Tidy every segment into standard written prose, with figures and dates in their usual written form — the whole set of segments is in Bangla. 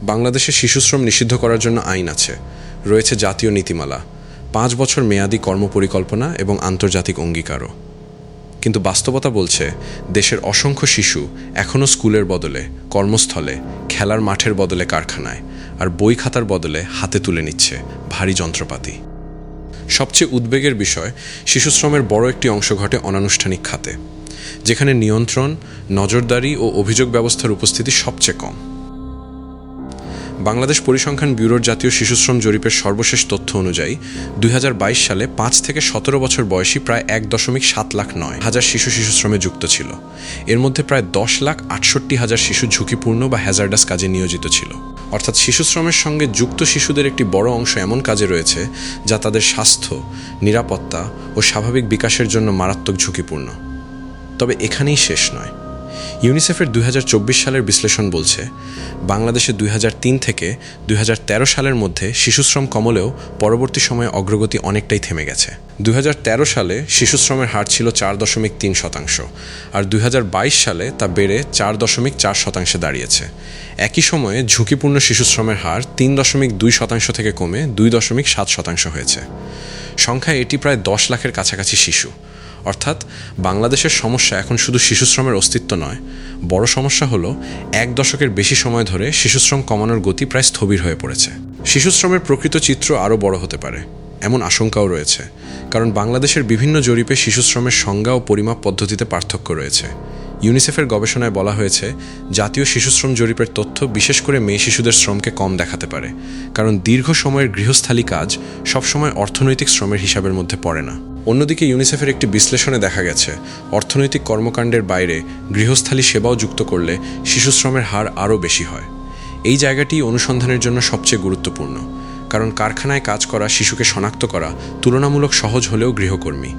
বাংলাদেশে শিশুশ্রম নিষিদ্ধ করার জন্য আইন আছে, রয়েছে জাতীয় নীতিমালা, 5 বছর মেয়াদী কর্মপরিকল্পনা এবং আন্তর্জাতিক অঙ্গীকারও। কিন্তু বাস্তবতা বলছে দেশের অসংখ্য শিশু এখনও স্কুলের বদলে কর্মস্থলে, খেলার মাঠের বদলে কারখানায়, আর বই খাতার বদলে হাতে তুলে নিচ্ছে ভারী যন্ত্রপাতি। সবচেয়ে উদ্বেগের বিষয়, শিশুশ্রমের বড় একটি অংশ ঘটে অনানুষ্ঠানিক খাতে, যেখানে নিয়ন্ত্রণ, নজরদারি ও অভিযোগ ব্যবস্থার উপস্থিতি সবচেয়ে কম। বাংলাদেশ পরিসংখ্যান ব্যুরোর জাতীয় শিশুশ্রম জরিপের সর্বশেষ তথ্য অনুযায়ী 2022 সালে 5 থেকে 17 বছর বয়সী প্রায় 1.7 লাখ শিশুশ্রমে যুক্ত ছিল। এর মধ্যে প্রায় 10,68,000 শিশু ঝুঁকিপূর্ণ বা হ্যাজার্ডাস কাজে নিয়োজিত ছিল। অর্থাৎ শিশুশ্রমের সঙ্গে যুক্ত শিশুদের একটি বড় অংশ এমন কাজে রয়েছে যা তাদের স্বাস্থ্য, নিরাপত্তা ও স্বাভাবিক বিকাশের জন্য মারাত্মক ঝুঁকিপূর্ণ। তবে এখানেই শেষ নয়। ইউনিসেফের 2024 সালের বিশ্লেষণ বলছে, বাংলাদেশে 2003 থেকে 2013 সালের মধ্যে শিশুশ্রম কমলেও পরবর্তী সময়ে অগ্রগতি অনেকটাই থেমে গেছে। 2013 সালে শিশুশ্রমের হার ছিল 4.3%, আর 2022 সালে তা বেড়ে 4.4% দাঁড়িয়েছে। একই সময়ে ঝুঁকিপূর্ণ শিশুশ্রমের হার 3.2% থেকে কমে 2.7% হয়েছে। সংখ্যায় এটি প্রায় 10 লাখের কাছাকাছি শিশু। অর্থাৎ বাংলাদেশের সমস্যা এখন শুধু শিশুশ্রমের অস্তিত্ব নয়, বড় সমস্যা হলো 1 দশকের বেশি সময় ধরে শিশুশ্রম কমানোর গতি প্রায় স্থবির হয়ে পড়েছে। শিশুশ্রমের প্রকৃত চিত্র আরও বড় হতে পারে, এমন আশঙ্কাও রয়েছে, কারণ বাংলাদেশের বিভিন্ন জরিপে শিশুশ্রমের সংজ্ঞা ও পরিমাপ পদ্ধতিতে পার্থক্য রয়েছে। ইউনিসেফের গবেষণায় বলা হয়েছে, জাতীয় শিশুশ্রম জরিপের তথ্য বিশেষ করে মেয়ে শিশুদের শ্রমকে কম দেখাতে পারে, কারণ দীর্ঘ সময়ের গৃহস্থালী কাজ সবসময় অর্থনৈতিক শ্রমের হিসাবের মধ্যে পড়ে না। অন্যদিকে ইউনিসেফের একটি বিশ্লেষণে দেখা গেছে, অর্থনৈতিক কর্মকাণ্ডের বাইরে গৃহস্থালী সেবাও যুক্ত করলে শিশুশ্রমের হার আরও বেশি হয়। এই জায়গাটি অনুসন্ধানের জন্য সবচেয়ে গুরুত্বপূর্ণ, কারণ কারখানায় কাজ করা শিশুকে শনাক্ত করা তুলনামূলক সহজ হলেও গৃহকর্মী,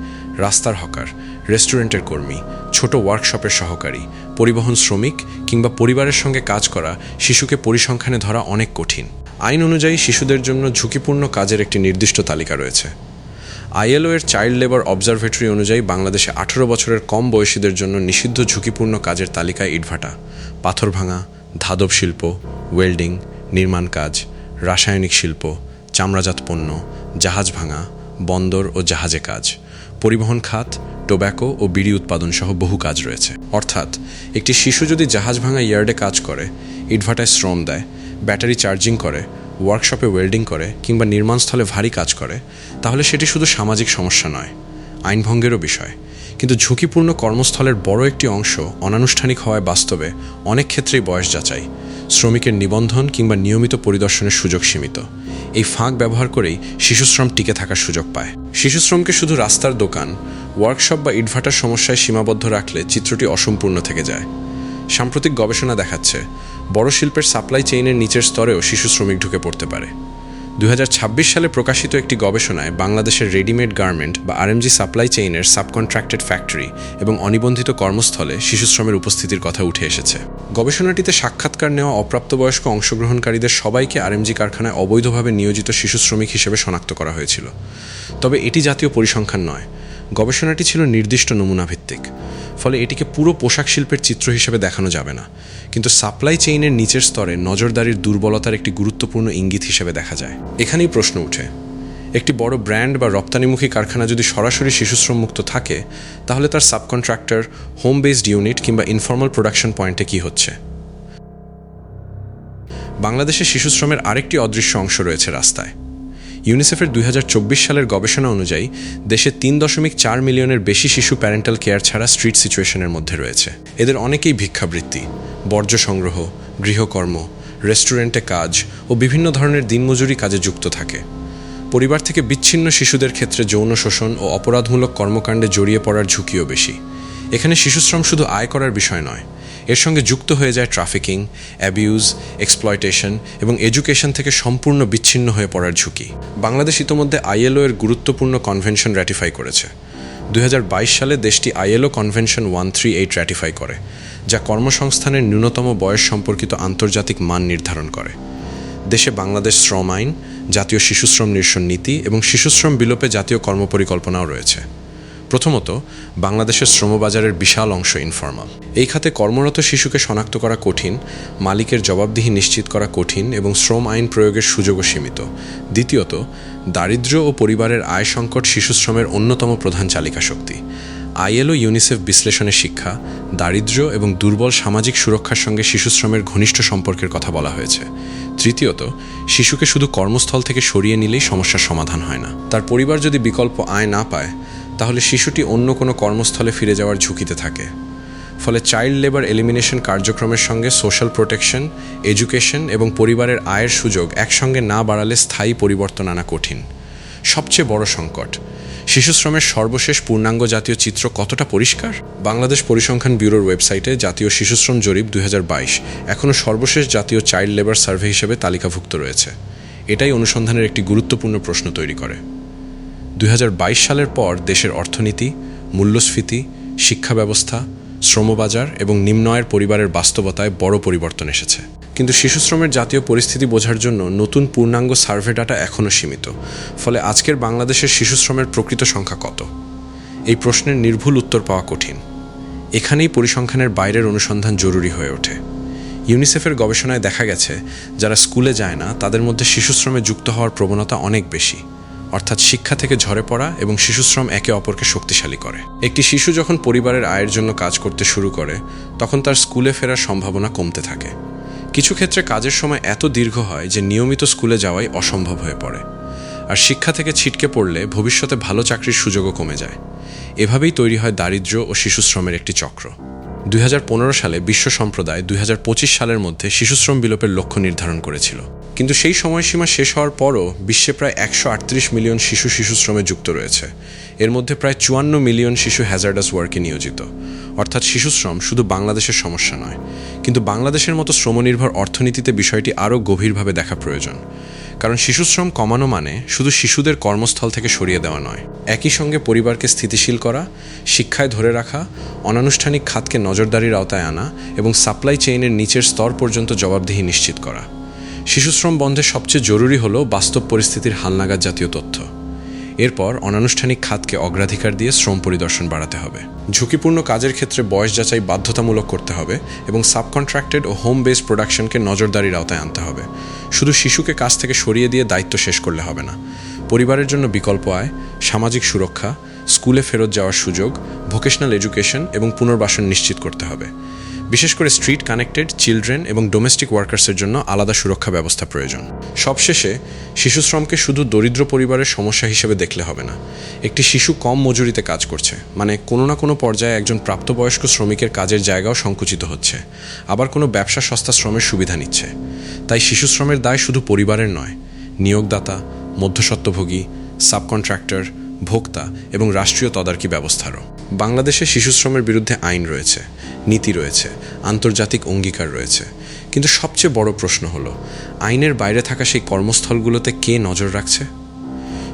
রাস্তার হকার, রেস্টুরেন্টের কর্মী, ছোট ওয়ার্কশপের সহকারী, পরিবহন শ্রমিক কিংবা পরিবারের সঙ্গে কাজ করা শিশুকে পরিসংখ্যানে ধরা অনেক কঠিন। আইন অনুযায়ী শিশুদের জন্য ঝুঁকিপূর্ণ কাজের একটি নির্দিষ্ট তালিকা রয়েছে। ILO এর চাইল্ড লেবার অবজারভেটরি অনুযায়ী বাংলাদেশে 18 বছরের কম বয়সীদের জন্য নিষিদ্ধ ঝুঁকিপূর্ণ কাজের তালিকায় ইটভাটা, পাথর ভাঙা, ধাতব শিল্প, ওয়েল্ডিং, নির্মাণ কাজ, রাসায়নিক শিল্প, চামড়াজাত পণ্য, জাহাজ ভাঙা, বন্দর ও জাহাজে কাজ, পরিবহন খাত, টোব্যাকো ও বিড়ি উৎপাদন সহ বহু কাজ রয়েছে। অর্থাৎ একটি শিশু যদি জাহাজ ভাঙা ইয়ার্ডে কাজ করে, ইটভাটায় শ্রম দেয়, ব্যাটারি চার্জিং করে, ওয়ার্কশপে ওয়েল্ডিং করে কিংবা নির্মাণস্থলে ভারী কাজ করে, তাহলে সেটি শুধু সামাজিক সমস্যা নয়, আইনভঙ্গেরও বিষয়। কিন্তু ঝুঁকিপূর্ণ কর্মস্থলের বড় একটি অংশ অনানুষ্ঠানিক হওয়ায় বাস্তবে অনেক ক্ষেত্রেই বয়স যাচাই, শ্রমিকের নিবন্ধন কিংবা নিয়মিত পরিদর্শনের সুযোগ সীমিত। এই ফাঁক ব্যবহার করেই শিশুশ্রম টিকে থাকার সুযোগ পায়। শিশুশ্রমকে শুধু রাস্তার দোকান, ওয়ার্কশপ বা ইটভাটার সমস্যায় সীমাবদ্ধ রাখলে চিত্রটি অসম্পূর্ণ থেকে যায়। সাম্প্রতিক গবেষণা দেখাচ্ছে, বড় শিল্পের সাপ্লাই চেইনের নিচের স্তরেও শিশু শ্রমিক ঢুকে পড়তে পারে। 2026 সালে প্রকাশিত একটি গবেষণায় বাংলাদেশের রেডিমেড গার্মেন্ট বা RMG সাপ্লাই চেইনের সাবকন্ট্রাক্টেড ফ্যাক্টরি এবং অনিবন্ধিত কর্মস্থলে শিশুশ্রমের উপস্থিতির কথা উঠে এসেছে। গবেষণাটিতে সাক্ষাৎকার নেওয়া অপ্রাপ্তবয়স্ক অংশগ্রহণকারীদের সবাইকে RMG কারখানায় অবৈধভাবে নিয়োজিত শিশু শ্রমিক হিসেবে শনাক্ত করা হয়েছিল। তবে এটি জাতীয় পরিসংখ্যান নয়, গবেষণাটি ছিল নির্দিষ্ট নমুনাভিত্তিক, ফলে এটিকে পুরো পোশাক শিল্পের চিত্র হিসেবে দেখানো যাবে না, কিন্তু সাপ্লাই চেইনের নিচের স্তরে নজরদারির দুর্বলতার একটি গুরুত্বপূর্ণ ইঙ্গিত হিসেবে দেখা যায়। এখানেই প্রশ্ন উঠে, একটি বড় ব্র্যান্ড বা রপ্তানিমুখী কারখানা যদি সরাসরি শিশুশ্রম মুক্ত থাকে, তাহলে তার সাবকন্ট্রাক্টর, হোম বেসড ইউনিট কিংবা ইনফর্মাল প্রোডাকশন পয়েন্টে কী হচ্ছে? বাংলাদেশে শিশুশ্রমের আরেকটি অদৃশ্য অংশ রয়েছে রাস্তায়। ইউনিসেফের 2024 সালের গবেষণা অনুযায়ী দেশে 3.4 মিলিয়নের বেশি শিশু প্যারেন্টাল কেয়ার ছাড়া স্ট্রিট সিচুয়েশনের মধ্যে রয়েছে। এদের অনেকেই ভিক্ষাবৃত্তি, বর্জ্য সংগ্রহ, গৃহকর্ম, রেস্টুরেন্টে কাজ ও বিভিন্ন ধরনের দিনমজুরি কাজে যুক্ত থাকে। পরিবার থেকে বিচ্ছিন্ন শিশুদের ক্ষেত্রে যৌন শোষণ ও অপরাধমূলক কর্মকাণ্ডে জড়িয়ে পড়ার ঝুঁকিও বেশি। এখানে শিশুশ্রম শুধু আয় করার বিষয় নয়, এর সঙ্গে যুক্ত হয়ে যায় ট্রাফিকিং, অ্যাবিউজ, এক্সপ্লয়টেশন এবং এডুকেশন থেকে সম্পূর্ণ বিচ্ছিন্ন হয়ে পড়ার ঝুঁকি। বাংলাদেশ ইতোমধ্যে ILO এর গুরুত্বপূর্ণ কনভেনশন র্যাটিফাই করেছে। 2022 সালে দেশটি ILO কনভেনশন 138 র্যাটিফাই করে, যা কর্মসংস্থানের ন্যূনতম বয়স সম্পর্কিত আন্তর্জাতিক মান নির্ধারণ করে। দেশে বাংলাদেশ শ্রম আইন, জাতীয় শিশুশ্রম নিরসন নীতি এবং শিশুশ্রম বিলোপে জাতীয় কর্মপরিকল্পনাও রয়েছে। প্রথমত, বাংলাদেশের শ্রমবাজারের বিশাল অংশ ইনফর্মাল। এই খাতে কর্মরত শিশুকে শনাক্ত করা কঠিন, মালিকের জবাবদিহি নিশ্চিত করা কঠিন এবং শ্রম আইন প্রয়োগের সুযোগও সীমিত। দ্বিতীয়ত, দারিদ্র্য ও পরিবারের আয় সংকট শিশুশ্রমের অন্যতম প্রধান চালিকা শক্তি। আইএলও ইউনিসেফ বিশ্লেষণে শিক্ষা, দারিদ্র্য এবং দুর্বল সামাজিক সুরক্ষার সঙ্গে শিশুশ্রমের ঘনিষ্ঠ সম্পর্কের কথা বলা হয়েছে। তৃতীয়ত, শিশুকে শুধু কর্মস্থল থেকে সরিয়ে নিলেই সমস্যার সমাধান হয় না। তার পরিবার যদি বিকল্প আয় না পায়, তাহলে শিশুটি অন্য কোনো কর্মস্থলে ফিরে যাওয়ার ঝুঁকিতে থাকে। ফলে চাইল্ড লেবার এলিমিনেশন কার্যক্রমের সঙ্গে সোশ্যাল প্রোটেকশন, এডুকেশন এবং পরিবারের আয়ের সুযোগ একসঙ্গে না বাড়ালে স্থায়ী পরিবর্তন আনা কঠিন। সবচেয়ে বড় সংকট, শিশুশ্রমের সর্বশেষ পূর্ণাঙ্গ জাতীয় চিত্র কতটা পরিষ্কার? বাংলাদেশ পরিসংখ্যান ব্যুরোর ওয়েবসাইটে জাতীয় শিশুশ্রম জরিপ 2022 এখনও সর্বশেষ জাতীয় চাইল্ড লেবার সার্ভে হিসেবে তালিকাভুক্ত রয়েছে। এটাই অনুসন্ধানের একটি গুরুত্বপূর্ণ প্রশ্ন তৈরি করে। 2022 সালের পর দেশের অর্থনীতি, মূল্যস্ফীতি, শিক্ষা ব্যবস্থা, শ্রমবাজার এবং নিম্ন আয়ের পরিবারের বাস্তবতায় বড় পরিবর্তন এসেছে। কিন্তু শিশুশ্রমের জাতীয় পরিস্থিতি বোঝার জন্য নতুন পূর্ণাঙ্গ সার্ভে ডাটা এখনও সীমিত। ফলে আজকের বাংলাদেশের শিশুশ্রমের প্রকৃত সংখ্যা কত? এই প্রশ্নের নির্ভুল উত্তর পাওয়া কঠিন। এখানেই পরিসংখ্যানের বাইরের অনুসন্ধান জরুরি হয়ে ওঠে। ইউনিসেফের গবেষণায় দেখা গেছে, যারা স্কুলে যায় না তাদের মধ্যে শিশুশ্রমে যুক্ত হওয়ার প্রবণতা অনেক বেশি। অর্থাৎ শিক্ষা থেকে ঝরে পড়া এবং শিশুশ্রম একে অপরকে শক্তিশালী করে। একটি শিশু যখন পরিবারের আয়ের জন্য কাজ করতে শুরু করে, তখন তার স্কুলে ফেরার সম্ভাবনা কমতে থাকে। কিছু ক্ষেত্রে কাজের সময় এত দীর্ঘ হয় যে নিয়মিত স্কুলে যাওয়াই অসম্ভব হয়ে পড়ে। আর শিক্ষা থেকে ছিটকে পড়লে ভবিষ্যতে ভালো চাকরির সুযোগও কমে যায়। এভাবেই তৈরি হয় দারিদ্র্য ও শিশুশ্রমের একটি চক্র। 2015 সালে বিশ্ব সম্প্রদায় 2025 সালের মধ্যে শিশুশ্রম বিলোপের লক্ষ্য নির্ধারণ করেছিল। কিন্তু সেই সময়সীমা শেষ হওয়ার পরও বিশ্বে প্রায় 138 মিলিয়ন শিশু শিশুশ্রমে যুক্ত রয়েছে। এর মধ্যে প্রায় 54 মিলিয়ন শিশু হ্যাজার্ডাস ওয়ার্কে নিয়োজিত। অর্থাৎ শিশুশ্রম শুধু বাংলাদেশের সমস্যা নয়, কিন্তু বাংলাদেশের মতো শ্রমনির্ভর অর্থনীতিতে বিষয়টি আরও গভীরভাবে দেখা প্রয়োজন। কারণ শিশুশ্রম কমানো মানে শুধু শিশুদের কর্মস্থল থেকে সরিয়ে দেওয়া নয়, একই সঙ্গে পরিবারকে স্থিতিশীল করা, শিক্ষায় ধরে রাখা, অনানুষ্ঠানিক খাতকে নজরদারির আওতায় আনা এবং সাপ্লাই চেইনের নিচের স্তর পর্যন্ত জবাবদিহি নিশ্চিত করা। শিশুশ্রম বন্ধে সবচেয়ে জরুরি হলো বাস্তব পরিস্থিতির হালনাগাদ জাতীয় তথ্য। এরপর অনানুষ্ঠানিক খাতকে অগ্রাধিকার দিয়ে শ্রম পরিদর্শন বাড়াতে হবে। ঝুঁকিপূর্ণ কাজের ক্ষেত্রে বয়স যাচাই বাধ্যতামূলক করতে হবে এবং সাবকন্ট্রাক্টেড ও হোম বেসড প্রোডাকশনকে নজরদারির আওতায় আনতে হবে। শুধু শিশুকে কাজ থেকে সরিয়ে দিয়ে দায়িত্ব শেষ করলে হবে না। পরিবারের জন্য বিকল্প আয়, সামাজিক সুরক্ষা, স্কুলে ফেরত যাওয়ার সুযোগ, ভোকেশনাল এডুকেশন এবং পুনর্বাসন নিশ্চিত করতে হবে। বিশেষ করে স্ট্রিট কানেক্টেড চিলড্রেন এবং ডোমেস্টিক ওয়ার্কার্সের জন্য আলাদা সুরক্ষা ব্যবস্থা প্রয়োজন। সবশেষে, শিশুশ্রমকে শুধু দরিদ্র পরিবারের সমস্যা হিসেবে দেখলে হবে না। একটি শিশু কম মজুরিতে কাজ করছে, মানে কোনো না কোনো পর্যায়ে একজন প্রাপ্তবয়স্ক শ্রমিকের কাজের জায়গাও সংকুচিত হচ্ছে, আবার কোনো ব্যবসা সস্তা শ্রমের সুবিধা নিচ্ছে। তাই শিশুশ্রমের দায় শুধু পরিবারের নয়, নিয়োগদাতা, মধ্যস্বত্বভোগী, সাবকন্ট্রাক্টর, ভোক্তা এবং রাষ্ট্রীয় তদারকি ব্যবস্থারও। বাংলাদেশে শিশুশ্রমের বিরুদ্ধে আইন রয়েছে, নীতি রয়েছে, আন্তর্জাতিক অঙ্গীকার রয়েছে, কিন্তু সবচেয়ে বড় প্রশ্ন হলো, আইনের বাইরে থাকা সেই কর্মস্থলগুলোতে কে নজর রাখছে?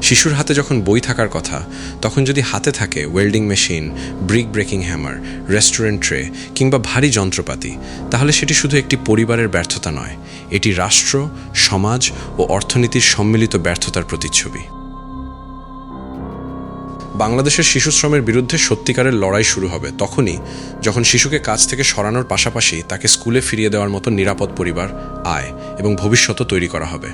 শিশুর হাতে যখন বই থাকার কথা, তখন যদি হাতে থাকে welding machine, brick breaking hammer, restaurant tray কিংবা ভারী যন্ত্রপাতি, তাহলে সেটি শুধু একটি পরিবারের ব্যর্থতা নয়, এটি রাষ্ট্র, সমাজ ও অর্থনীতির সম্মিলিত ব্যর্থতার প্রতিচ্ছবি। বাংলাদেশের শিশুশ্রমের বিরুদ্ধে সত্যিকারের লড়াই শুরু হবে তখনই, যখন শিশুকে কাজ থেকে সরানোর পাশাপাশি তাকে স্কুলে ফিরিয়ে দেওয়ার মতো নিরাপদ পরিবার, আয় এবং ভবিষ্যৎ তৈরি করা হবে।